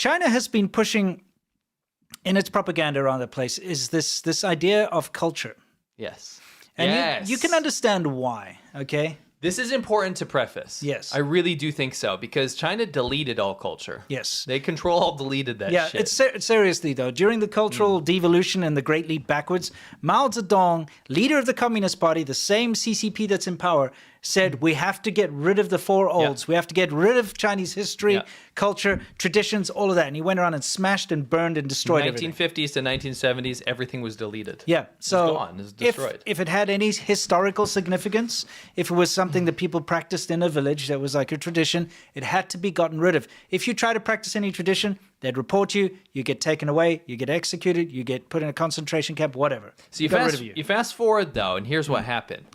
China has been pushing in its propaganda around the place is this idea of culture. Yes. And you can understand why, okay? This is important to preface. Yes. I really do think so, because China deleted all culture. Yes. They deleted that shit. It's seriously, though. During the cultural devolution and the Great Leap Backwards, Mao Zedong, leader of the Communist Party, the same CCP that's in power, said we have to get rid of the four olds. Yeah. We have to get rid of Chinese history, culture, traditions, all of that. And he went around and smashed and burned and destroyed everything. 1950s to 1970s, everything was deleted. Yeah. So it was gone. It was destroyed. If it had any historical significance, if it was something that people practiced in a village that was like a tradition, it had to be gotten rid of. If you try to practice any tradition, they'd report you, you get taken away, you get executed, you get put in a concentration camp, whatever. So you fast forward, though, and here's what happened.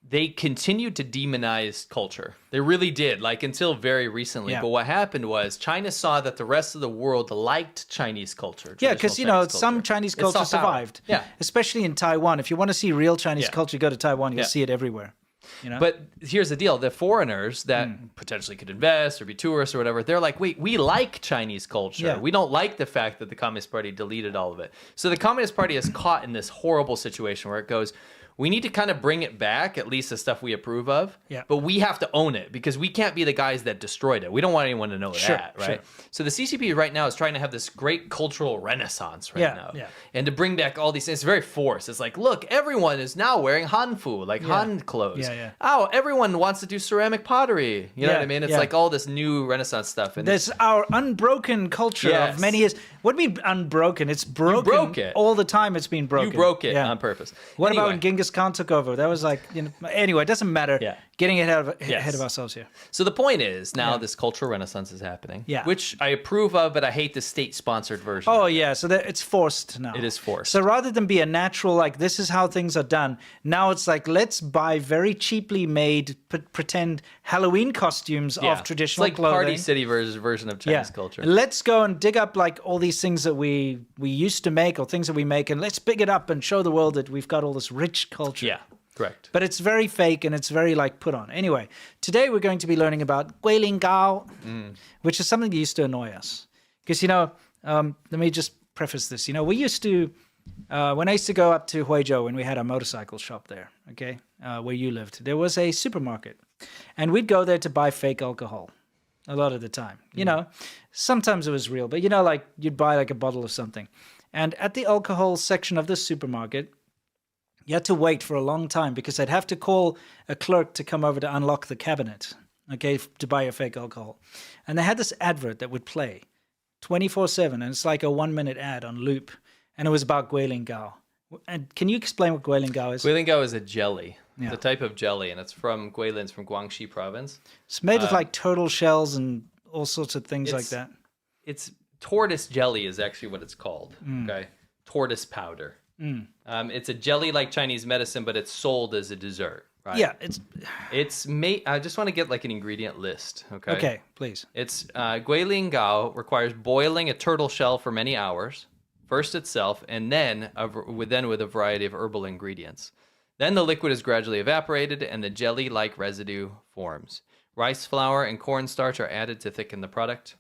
They continued to demonize culture. They really did, like until very recently. Yeah. But what happened was China saw that the rest of the world liked Chinese culture. Yeah, because, some Chinese culture survived. Yeah. Especially in Taiwan. If you want to see real Chinese culture, go to Taiwan, you'll see it everywhere. But here's the deal. The foreigners that potentially could invest or be tourists or whatever, they're like, wait, we like Chinese culture. Yeah. We don't like the fact that the Communist Party deleted all of it. So the Communist Party is caught in this horrible situation where it goes, we need to kind of bring it back, at least the stuff we approve of, but we have to own it because we can't be the guys that destroyed it. We don't want anyone to know that, right? Sure. So the CCP right now is trying to have this great cultural renaissance now. Yeah. And to bring back all these things, it's very forced. It's like, look, everyone is now wearing Hanfu, like Han clothes. Oh, everyone wants to do ceramic pottery. You know what I mean? It's like all this new renaissance stuff. And there's our unbroken culture of many years. What do you mean unbroken? It's broken. You broke it. All the time it's been broken. You broke it on purpose. What about when Genghis Khan took over? That was like, anyway, it doesn't matter. Yeah. Getting ahead of ourselves here. So the point is, now this cultural renaissance is happening, which I approve of, but I hate the state-sponsored version. Oh, yeah, so it's forced now. It is forced. So rather than be a natural, like, this is how things are done, now it's like, let's buy very cheaply made, pretend Halloween costumes of traditional clothing. It's like Party City version of Chinese culture. Let's go and dig up, like, all these things that we used to make or things that we make, and let's big it up and show the world that we've got all this rich culture. Yeah. Correct. But it's very fake and it's very like put on. Anyway, today we're going to be learning about guilinggao, which is something that used to annoy us. Because, let me just preface this. We used to, when I used to go up to Huizhou when we had our motorcycle shop there, okay, where you lived, there was a supermarket. And we'd go there to buy fake alcohol a lot of the time. Sometimes it was real, but, like you'd buy like a bottle of something. And at the alcohol section of the supermarket, you had to wait for a long time because I'd have to call a clerk to come over to unlock the cabinet, okay, to buy your fake alcohol. And they had this advert that would play 24/7, and it's like a 1-minute ad on loop, and it was about guilinggao. And can you explain what guilinggao is? Guilinggao is a jelly. Yeah. It's a type of jelly, and it's from Guilin, from Guangxi province. It's made of like turtle shells and all sorts of things like that. It's tortoise jelly is actually what it's called, okay? Tortoise powder. It's a jelly like Chinese medicine, but it's sold as a dessert, right? Yeah, it's made. I just want to get like an ingredient list, okay? Okay, please. It's guilinggao requires boiling a turtle shell for many hours, first itself, and then with a variety of herbal ingredients. Then the liquid is gradually evaporated, and the jelly-like residue forms. Rice flour and cornstarch are added to thicken the product.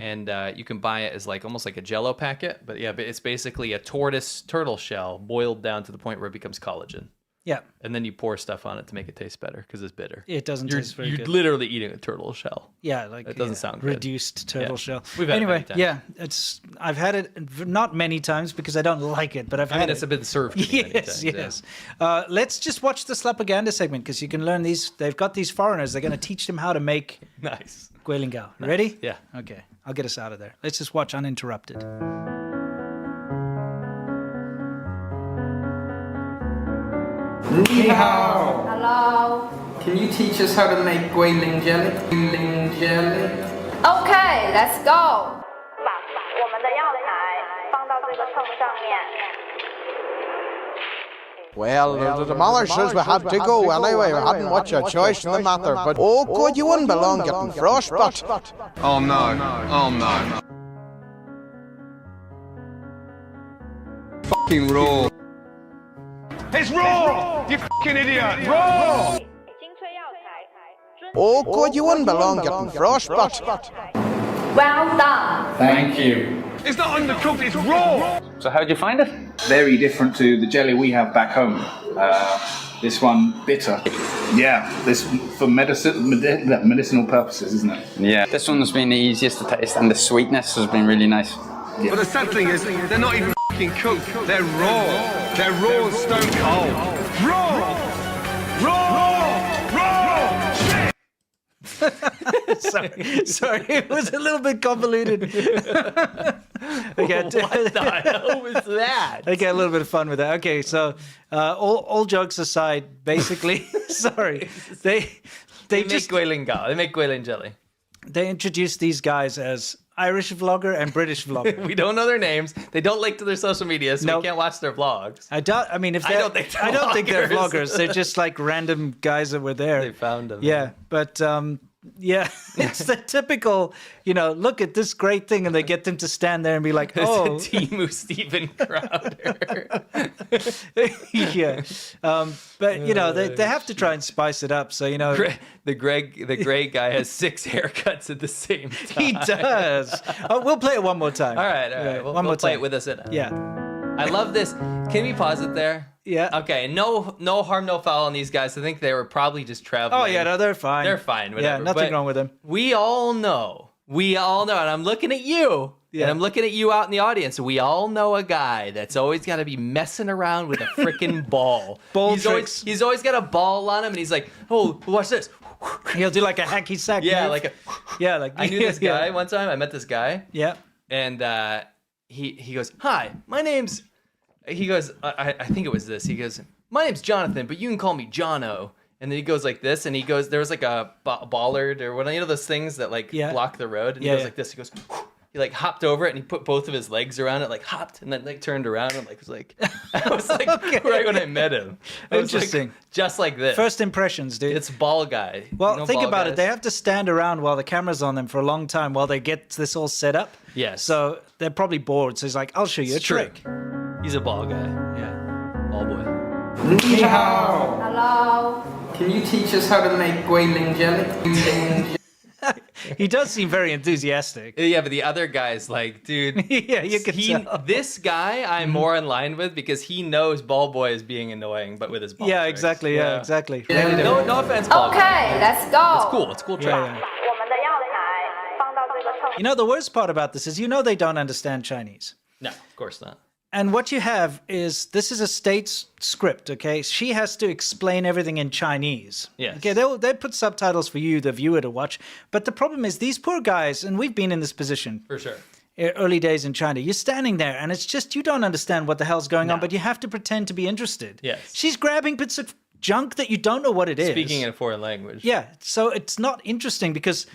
And you can buy it as almost like a Jell-O packet, but it's basically a tortoise turtle shell boiled down to the point where it becomes collagen. Yeah. And then you pour stuff on it to make it taste better because it's bitter. It doesn't taste very good. You're literally eating a turtle shell. Yeah, like it doesn't sound good. Reduced turtle shell. We've had it many times. I've had it not many times because I don't like it, but I've had it. It's been served to me many times. Yes. Let's just watch the Propagandist segment because you can learn these. They've got these foreigners. They're going to teach them how to make guilinggao. Nice. Ready? Yeah. Okay. I'll get us out of there. Let's just watch uninterrupted. Ni hao. Hello. Can you teach us how to make guiling jelly? Guiling jelly. Okay, let's go. 把我们的药材放到这个秤上面。 Well, the mother says we have to go anyway. We hadn't much a choice in the matter. But oh, God, you wouldn't belong getting frostbite. Oh no! Oh no! Fucking raw! It's raw! You fucking idiot! Raw! Oh, God, you wouldn't belong getting frostbite. Well done. Thank you. It's not undercooked, it's raw. So how did you find it? Very different to the jelly we have back home. This one, bitter. Yeah, this for medicinal purposes, isn't it? Yeah. This one has been the easiest to taste, and the sweetness has been really nice. Yeah. But the sad thing is, they're not even f***ing cooked. They're raw. They're raw as stone cold. Raw! Raw! Raw! Shit! Sorry, it was a little bit convoluted. Okay, What the hell was that? I get a little bit of fun with that. Okay, so all jokes aside, basically, sorry, they Make just guilinggao. They make guilin jelly. they introduced these guys as Irish vlogger and British vlogger. We don't know their names. They don't link to their social media, so Nope. we can't watch their vlogs. I doubt. I mean, if I they're- don't think they're I don't think they're vloggers. vloggers. They're just like random guys that were there. They found them. Yeah, but yeah, it's the typical, look at this great thing, and they get them to stand there and be like, It's oh, a Timu Steven Crowder. yeah. But they have to try and spice it up. So the Greg guy has 6 haircuts at the same time. he does. Oh, we'll play it one more time. All right. Yeah, We'll one more play time. it with us in it. Yeah, I love this. Can we pause it there? yeah. Okay. No harm, no foul on these guys. I think they were probably just traveling. Oh yeah, no, they're fine. They're fine. Whatever. Yeah, nothing But wrong with them. We all know, and I'm looking at you, Yeah. and I'm looking at you out in the audience. We all know a guy that's always got to be messing around with a freaking ball. Ball he's tricks. He's always got a ball on him, and he's like, oh, watch this. He'll do like a hacky sack. Yeah, move. like a. yeah, like I knew this guy one time. I met this guy, Yeah. and he goes, hi, my name's. He goes, I think it was this. He goes, my name's Jonathan, but you can call me Jono. And then he goes like this, and he goes, there was like a bollard or what, those things that like Yeah. block the road. And he Yeah, goes yeah. like this. He goes, he like hopped over it, and he put both of his legs around it, like hopped, and then like turned around and like was like, I was like right when I met him. I was, like, Interesting. just like this. First impressions, dude. It's ball guy. Well, You know think ball about it. guys? They have to stand around while the camera's on them for a long time while they get this all set up. Yes. So they're probably bored. So he's like, I'll show you It's a true. trick. He's a ball guy. Yeah. Ball boy. Ni hao. Hello. Can you teach us how to make guiling jelly? Guiling He does seem very enthusiastic. Yeah, but the other guy's like, dude. Yeah, you can tell. This guy I'm more in line with because he knows Ball Boy is being annoying, but with his ball Yeah, tricks. exactly. Yeah, exactly. No offense, Ball Boy. Okay, let's go. It's cool. It's a cool trick. Yeah, yeah. 我们的药材放到这个秤。 You know, the worst part about this is they don't understand Chinese. No, of course not. And what you have is, this is a state's script, okay? She has to explain everything in Chinese. Yes. Okay, they'll put subtitles for you, the viewer, to watch. But the problem is, these poor guys, and we've been in this position For sure. early days in China, you're standing there and it's just, you don't understand what the hell's going on, but you have to pretend to be interested. Yes. She's grabbing bits of junk that you don't know what it is. Speaking in a foreign language. Yeah, so it's not interesting because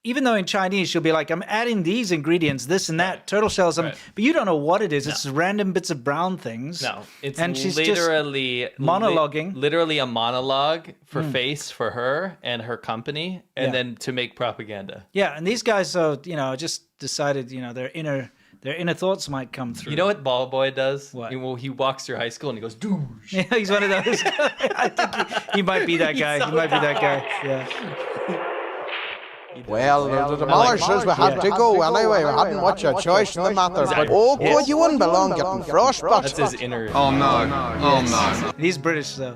even though in Chinese she'll be like, I'm adding these ingredients, this and that, turtle shells, Right. but you don't know what it is. It's random bits of brown things. No, it's and she's literally monologuing. literally a monologue for face for her and her company, and Yeah. then to make propaganda. Yeah, and these guys, just decided, their inner thoughts might come through. You know what Ball Boy does? What? He walks through high school and he goes, douche. Yeah, he's one of those. I think he might be that guy. He might be that guy. Yeah. Well, the demolishers we had to go anyway. We hadn't much a choice in the matter. But God, you wouldn't belong getting frostbite. That's his inner. Oh no. Oh no. He's British, though.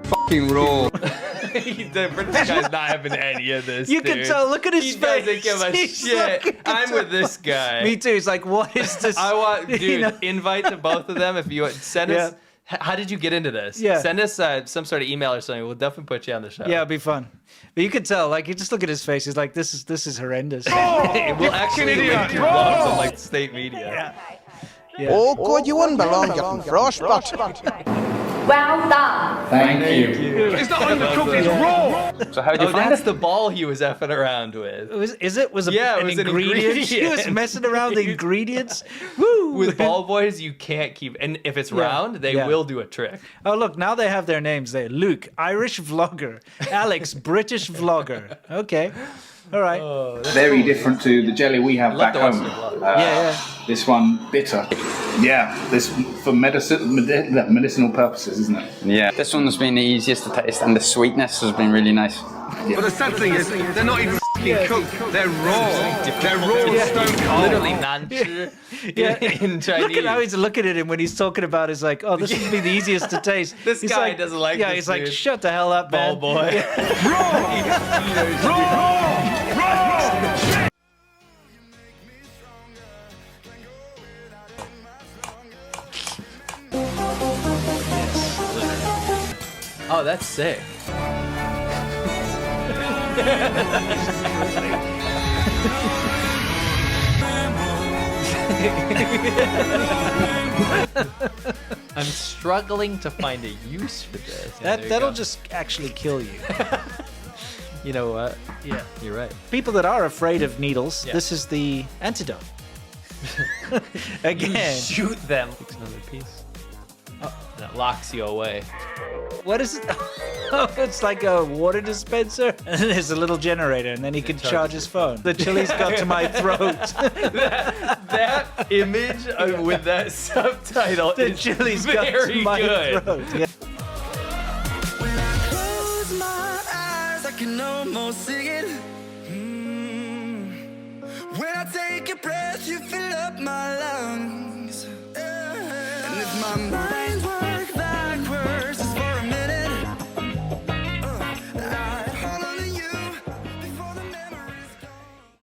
Fucking raw. The British guy's not having any of this. You can dude. tell. Look at his He face. doesn't give a He's shit. looking- I'm with this guy. Me too. He's like, what is this? I want, dude, You know? invite to both of them if you send us. Yeah. How did you get into this? Yeah. Send us some sort of email or something. We'll definitely put you on the show. Yeah, it'd be fun. But you can tell, like, you just look at his face. He's like, this is horrendous. We'll actually link your vlogs on like state media. Yeah. Oh God, you wouldn't belong getting frostbite. Well done. Thank you. It's not undercooked, it's raw. So how did you Oh, find that's it? the ball he was effing around with. Was it Yeah, it an was an ingredient? He was ingredient. messing around the ingredients. Woo! With ball boys, you can't keep. And if it's round, they Yeah. will do a trick. Oh, look, now they have their names there. Luke, Irish vlogger. Alex, British vlogger. Okay. All right. Very different to the jelly we have back to watch home. the vlog. Yeah. This one, bitter. Yeah, this for medicinal purposes, isn't it? Yeah. This one has been the easiest to taste, and the sweetness has been really nice. But the sad thing is, they're not even f***ing cooked. They're raw. They're raw stone cold. Literally 难吃 in Chinese. Look at how he's looking at him when he's talking about. It's like, oh, this would be the easiest to taste. This He's guy like, doesn't like Yeah, this he's like, dude. shut the hell up, man. Ball boy. Oh, that's sick. I'm struggling to find a use for this. Yeah, there you That'll go. just actually kill you. You know what? Yeah. You're right. People that are afraid of needles, Yeah. this is the antidote. Again, Shoot them. Takes another piece. Oh, that locks you away. what is it? Oh, it's like a water dispenser. And then there's a little generator, and then he can charge his phone. The chili's got to my throat. That image with that subtitle The is chili's got to very my good. throat. Yeah. Close my eyes, I can almost see it. When I take a breath, you fill up my lungs. And if my mind